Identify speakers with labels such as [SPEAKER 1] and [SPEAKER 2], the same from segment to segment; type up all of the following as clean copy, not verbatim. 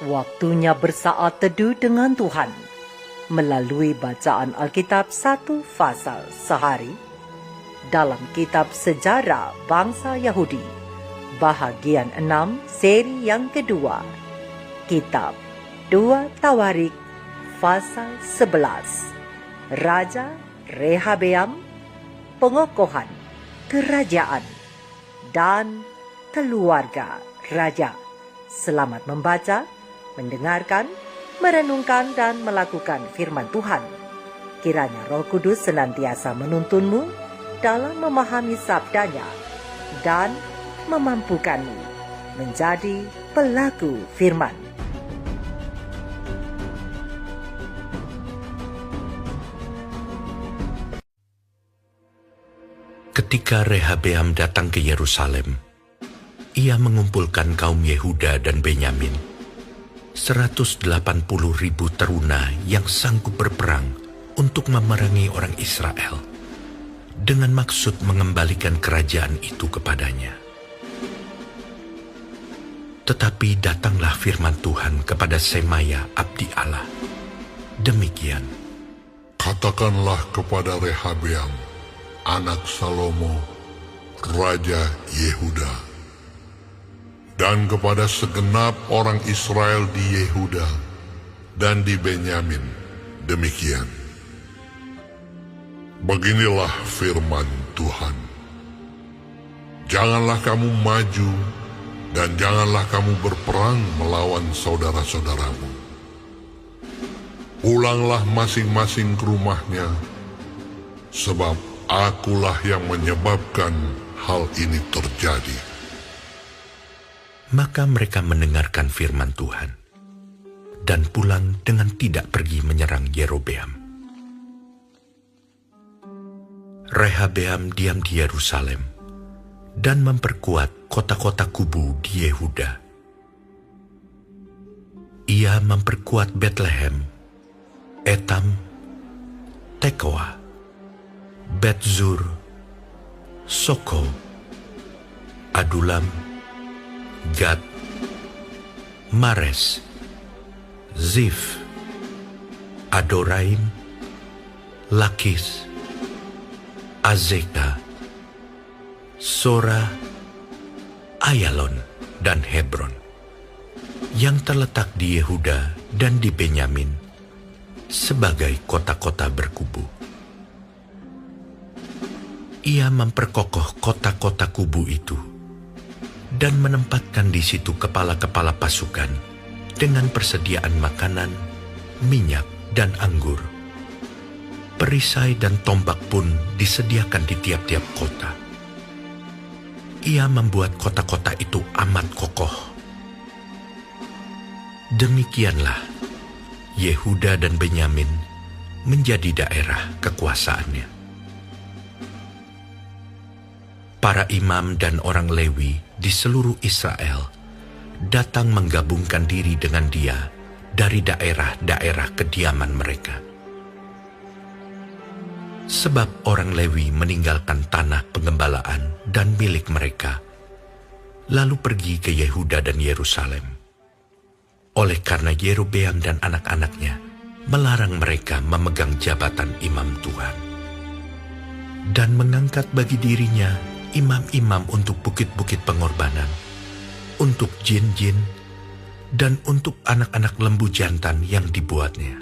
[SPEAKER 1] Waktunya bersaat teduh dengan Tuhan melalui bacaan Alkitab satu pasal sehari dalam kitab Sejarah Bangsa Yahudi, bahagian 6, seri yang kedua, kitab 2 Tawarik, pasal 11, Raja Rehabeam, pengokohan kerajaan, dan keluarga raja. Selamat membaca, mendengarkan, merenungkan, dan melakukan firman Tuhan. Kiranya Roh Kudus senantiasa menuntunmu dalam memahami sabdanya dan memampukanmu menjadi pelaku firman.
[SPEAKER 2] Ketika Rehabeam datang ke Yerusalem, ia mengumpulkan kaum Yehuda dan Benyamin, 180.000 teruna yang sanggup berperang untuk memerangi orang Israel, dengan maksud mengembalikan kerajaan itu kepadanya. Tetapi datanglah firman Tuhan kepada Semaya abdi Allah. Demikian,
[SPEAKER 3] Katakanlah kepada Rehabeam, anak Salomo, Raja Yehuda, dan kepada segenap orang Israel di Yehuda dan di Benyamin, demikian. Beginilah firman Tuhan. Janganlah kamu maju dan janganlah kamu berperang melawan saudara-saudaramu. Pulanglah masing-masing ke rumahnya, sebab akulah yang menyebabkan hal ini terjadi.
[SPEAKER 2] Maka mereka mendengarkan firman Tuhan dan pulang dengan tidak pergi menyerang Yerobeam. Rehabeam diam di Yerusalem dan memperkuat kota-kota kubu di Yehuda. Ia memperkuat Betlehem, Etam, Tekoa, Betzur, Soko, Adulam, Gad, Mares, Zif, Adoraim, Lakis, Azeka, Sora, Ayalon, dan Hebron, yang terletak di Yehuda dan di Benyamin sebagai kota-kota berkubu. Ia memperkokoh kota-kota kubu itu dan menempatkan di situ kepala-kepala pasukan dengan persediaan makanan, minyak, dan anggur. Perisai dan tombak pun disediakan di tiap-tiap kota. Ia membuat kota-kota itu amat kokoh. Demikianlah Yehuda dan Benyamin menjadi daerah kekuasaannya. Para imam dan orang Lewi di seluruh Israel datang menggabungkan diri dengan dia dari daerah-daerah kediaman mereka. Sebab orang Lewi meninggalkan tanah pengembalaan dan milik mereka, lalu pergi ke Yehuda dan Yerusalem. Oleh karena Yerobeam dan anak-anaknya melarang mereka memegang jabatan imam Tuhan, dan mengangkat bagi dirinya imam-imam untuk bukit-bukit pengorbanan, untuk jin-jin, dan untuk anak-anak lembu jantan yang dibuatnya.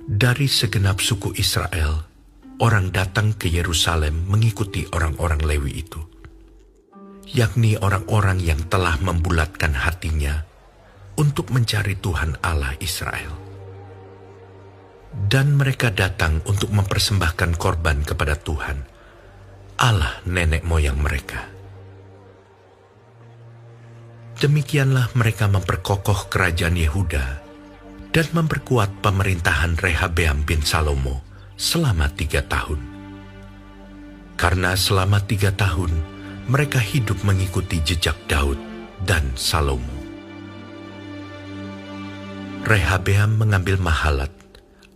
[SPEAKER 2] Dari segenap suku Israel, orang datang ke Yerusalem mengikuti orang-orang Lewi itu, yakni orang-orang yang telah membulatkan hatinya untuk mencari Tuhan Allah Israel. Dan mereka datang untuk mempersembahkan korban kepada Tuhan, Allah nenek moyang mereka. Demikianlah mereka memperkokoh kerajaan Yehuda dan memperkuat pemerintahan Rehabeam bin Salomo selama 3 tahun. Karena selama 3 tahun mereka hidup mengikuti jejak Daud dan Salomo. Rehabeam mengambil Mahalat,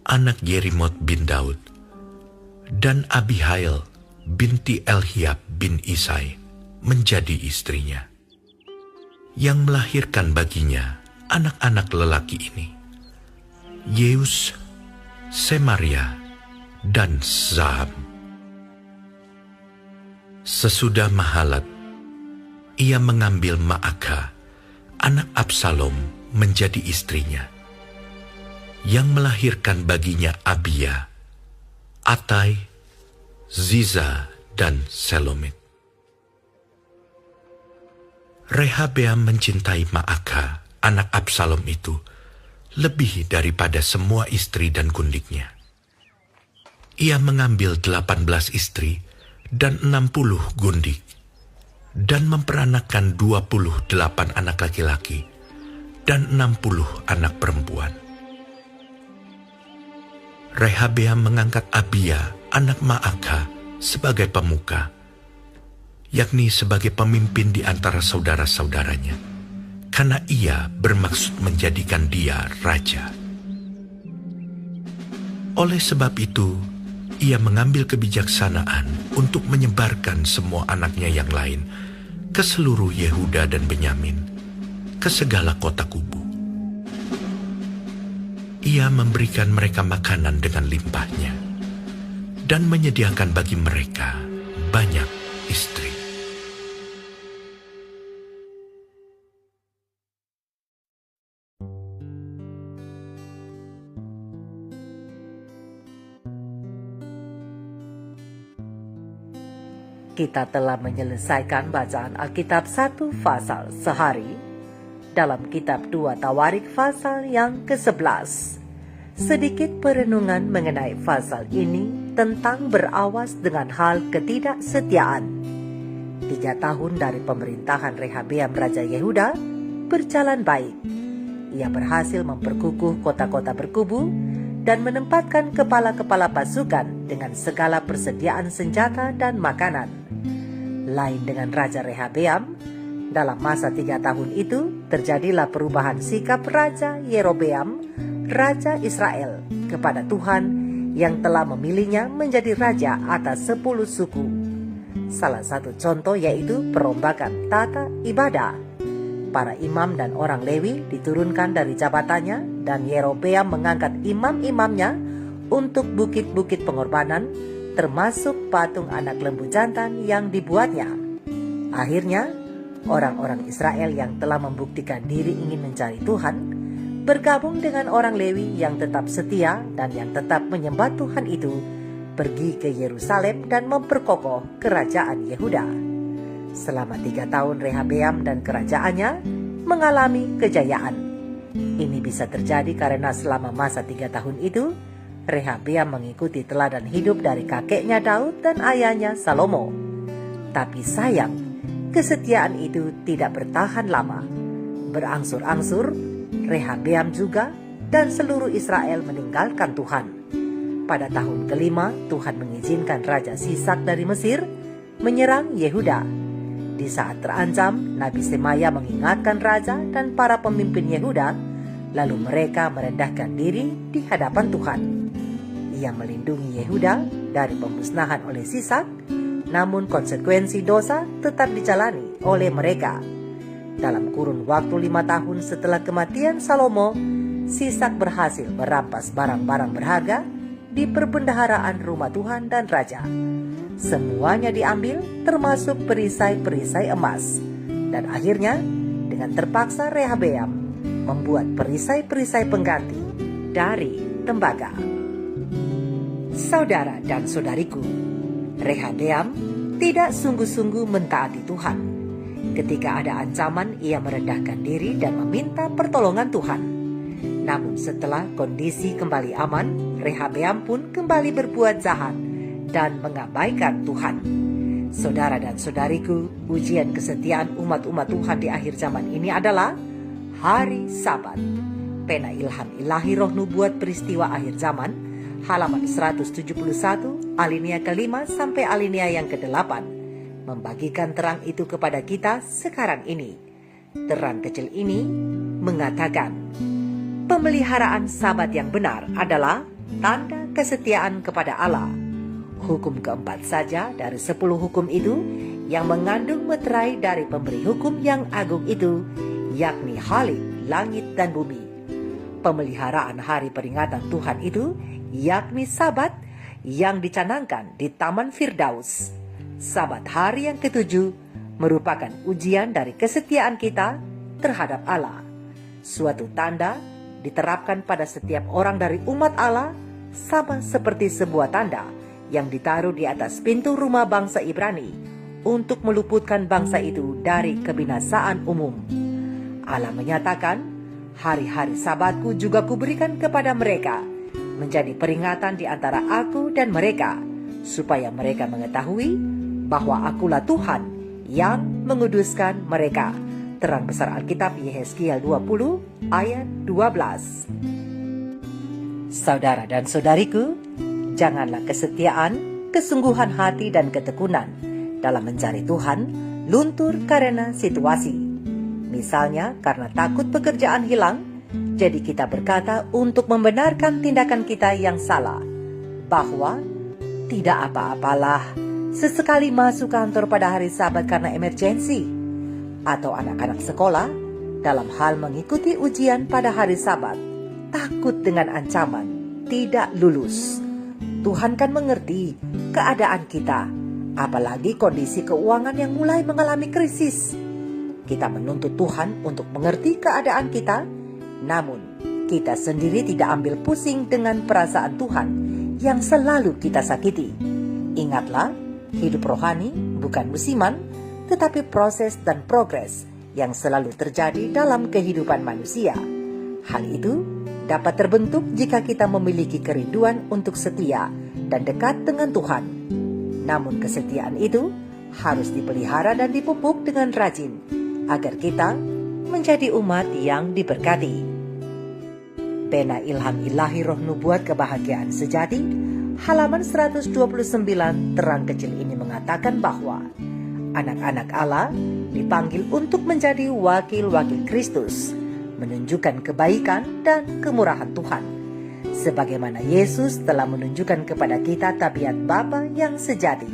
[SPEAKER 2] anak Yerimot bin Daud, dan Abihail binti Elhiab bin Isai menjadi istrinya. yang melahirkan baginya anak-anak lelaki ini, Yeus, Semaria, dan Zaham. Sesudah Mahalat, ia mengambil Maakah, anak Absalom, menjadi istrinya, yang melahirkan baginya Abia, Atai, Ziza, dan Selomit. Rehabeam mencintai Maakah, anak Absalom itu, lebih daripada semua istri dan gundiknya. Ia mengambil 18 istri dan 60 gundik, dan memperanakkan 28 anak laki-laki dan 60 anak perempuan. Rehabeam mengangkat Abia, anak Maakah, sebagai pemuka, yakni sebagai pemimpin di antara saudara-saudaranya, karena ia bermaksud menjadikan dia raja. Oleh sebab itu, ia mengambil kebijaksanaan untuk menyebarkan semua anaknya yang lain ke seluruh Yehuda dan Benyamin, ke segala kota kubu. Ia memberikan mereka makanan dengan limpahnya, dan menyediakan bagi mereka banyak istri.
[SPEAKER 1] Kita telah menyelesaikan bacaan Alkitab 1 Fasal sehari dalam kitab 2 Tawarik Fasal yang ke-11. Sedikit perenungan mengenai fasal ini tentang berawas dengan hal ketidaksetiaan. 3 tahun dari pemerintahan Rehabeam Raja Yehuda berjalan baik. Ia berhasil memperkukuh kota-kota berkubu dan menempatkan kepala-kepala pasukan dengan segala persediaan senjata dan makanan. Lain dengan Raja Rehabeam, dalam masa 3 tahun itu terjadilah perubahan sikap Raja Yerobeam, Raja Israel, kepada Tuhan yang telah memilihnya menjadi raja atas 10 suku. Salah satu contoh yaitu perombakan tata ibadah. Para imam dan orang Lewi diturunkan dari jabatannya, dan Yerobeam mengangkat imam-imamnya untuk bukit-bukit pengorbanan, termasuk patung anak lembu jantan yang dibuatnya. Akhirnya, orang-orang Israel yang telah membuktikan diri ingin mencari Tuhan, bergabung dengan orang Lewi yang tetap setia dan yang tetap menyembah Tuhan itu, pergi ke Yerusalem dan memperkokoh kerajaan Yehuda. Selama 3 tahun Rehabeam dan kerajaannya mengalami kejayaan. Ini bisa terjadi karena selama masa 3 tahun itu, Rehabeam mengikuti teladan hidup dari kakeknya Daud dan ayahnya Salomo. Tapi sayang, kesetiaan itu tidak bertahan lama. Berangsur-angsur, Rehabeam juga dan seluruh Israel meninggalkan Tuhan. Pada tahun kelima, Tuhan mengizinkan Raja Sisak dari Mesir menyerang Yehuda. Di saat terancam, Nabi Semaya mengingatkan raja dan para pemimpin Yehuda, lalu mereka merendahkan diri di hadapan Tuhan. Ia melindungi Yehuda dari pemusnahan oleh Sisak, namun konsekuensi dosa tetap dijalani oleh mereka. Dalam kurun waktu 5 tahun setelah kematian Salomo, Sisak berhasil merampas barang-barang berharga di perbendaharaan rumah Tuhan dan raja. Semuanya diambil, termasuk perisai-perisai emas. Dan akhirnya, dengan terpaksa Rehabeam membuat perisai-perisai pengganti dari tembaga. Saudara dan saudariku, Rehabeam tidak sungguh-sungguh mentaati Tuhan. Ketika ada ancaman, ia merendahkan diri dan meminta pertolongan Tuhan. Namun setelah kondisi kembali aman, Rehabeam pun kembali berbuat jahat dan mengabaikan Tuhan. Saudara dan saudariku, ujian kesetiaan umat-umat Tuhan di akhir zaman ini adalah hari Sabat. Pena Ilham Ilahi Roh Nubuat Peristiwa Akhir Zaman, halaman 171, alinea ke-5 sampai alinea yang ke-8. Membagikan terang itu kepada kita sekarang ini. Terang kecil ini mengatakan, pemeliharaan Sabat yang benar adalah tanda kesetiaan kepada Allah. Hukum keempat saja dari 10 hukum itu yang mengandung meterai dari pemberi hukum yang agung itu yakni Khalik langit dan bumi. Pemeliharaan hari peringatan Tuhan itu, yakni Sabat, yang dicanangkan di Taman Firdaus. Sabat hari yang ketujuh merupakan ujian dari kesetiaan kita terhadap Allah. Suatu tanda diterapkan pada setiap orang dari umat Allah, sama seperti sebuah tanda yang ditaruh di atas pintu rumah bangsa Ibrani untuk meluputkan bangsa itu dari kebinasaan umum. Allah menyatakan, hari-hari Sabatku juga kuberikan kepada mereka, menjadi peringatan di antara aku dan mereka, supaya mereka mengetahui bahwa akulah Tuhan yang menguduskan mereka. Terang besar Alkitab Yehezkiel 20 ayat 12. Saudara dan saudariku, janganlah kesetiaan, kesungguhan hati dan ketekunan dalam mencari Tuhan luntur karena situasi. Misalnya karena takut pekerjaan hilang, jadi kita berkata untuk membenarkan tindakan kita yang salah, bahwa tidak apa-apalah sesekali masuk kantor pada hari Sabat karena emergensi, atau anak-anak sekolah dalam hal mengikuti ujian pada hari Sabat takut dengan ancaman tidak lulus. Tuhan kan mengerti keadaan kita, apalagi kondisi keuangan yang mulai mengalami krisis. Kita menuntut Tuhan untuk mengerti keadaan kita, namun kita sendiri tidak ambil pusing dengan perasaan Tuhan yang selalu kita sakiti. Ingatlah, hidup rohani bukan musiman, tetapi proses dan progres yang selalu terjadi dalam kehidupan manusia. Hal itu dapat terbentuk jika kita memiliki kerinduan untuk setia dan dekat dengan Tuhan. Namun kesetiaan itu harus dipelihara dan dipupuk dengan rajin, agar kita menjadi umat yang diberkati. Pena Ilham Ilahi Roh Nubuat Kebahagiaan Sejati, halaman 129 terang kecil ini mengatakan bahwa anak-anak Allah dipanggil untuk menjadi wakil-wakil Kristus, menunjukkan kebaikan dan kemurahan Tuhan. Sebagaimana Yesus telah menunjukkan kepada kita tabiat Bapa yang sejati,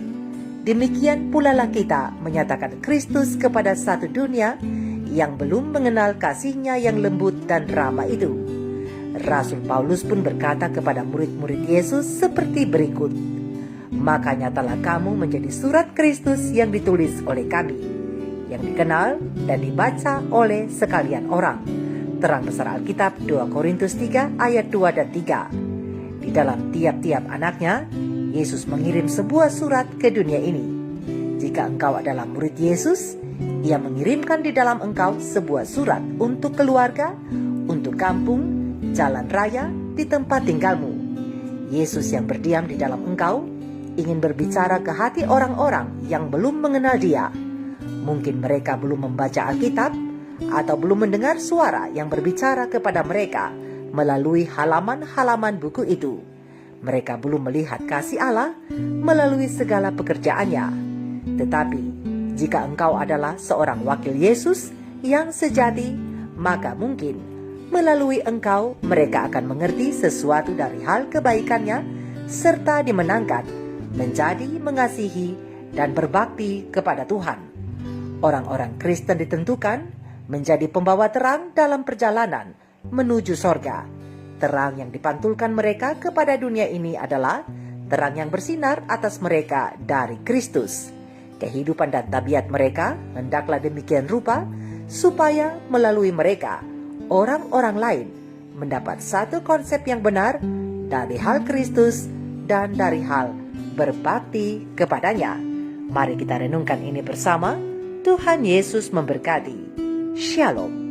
[SPEAKER 1] demikian pula lah kita menyatakan Kristus kepada satu dunia yang belum mengenal kasih-Nya yang lembut dan ramah itu. Rasul Paulus pun berkata kepada murid-murid Yesus seperti berikut, "Maka nyatalah kamu menjadi surat Kristus yang ditulis oleh kami, yang dikenal dan dibaca oleh sekalian orang." Terang besar Alkitab 2 Korintus 3 ayat 2 dan 3. Di dalam tiap-tiap anaknya, Yesus mengirim sebuah surat ke dunia ini. Jika engkau adalah murid Yesus, Ia mengirimkan di dalam engkau sebuah surat untuk keluarga, untuk kampung, jalan raya, di tempat tinggalmu. Yesus yang berdiam di dalam engkau ingin berbicara ke hati orang-orang yang belum mengenal Dia. Mungkin mereka belum membaca Alkitab atau belum mendengar suara yang berbicara kepada mereka melalui halaman-halaman buku itu. Mereka belum melihat kasih Allah melalui segala pekerjaannya. Tetapi jika engkau adalah seorang wakil Yesus yang sejati, maka mungkin melalui engkau mereka akan mengerti sesuatu dari hal kebaikannya serta dimenangkan menjadi mengasihi dan berbakti kepada Tuhan. Orang-orang Kristen ditentukan menjadi pembawa terang dalam perjalanan menuju sorga. Terang yang dipantulkan mereka kepada dunia ini adalah terang yang bersinar atas mereka dari Kristus. Kehidupan dan tabiat mereka hendaklah demikian rupa, supaya melalui mereka orang-orang lain mendapat satu konsep yang benar dari hal Kristus dan dari hal berbakti kepadanya. Mari kita renungkan ini bersama. Tuhan Yesus memberkati. Shalom.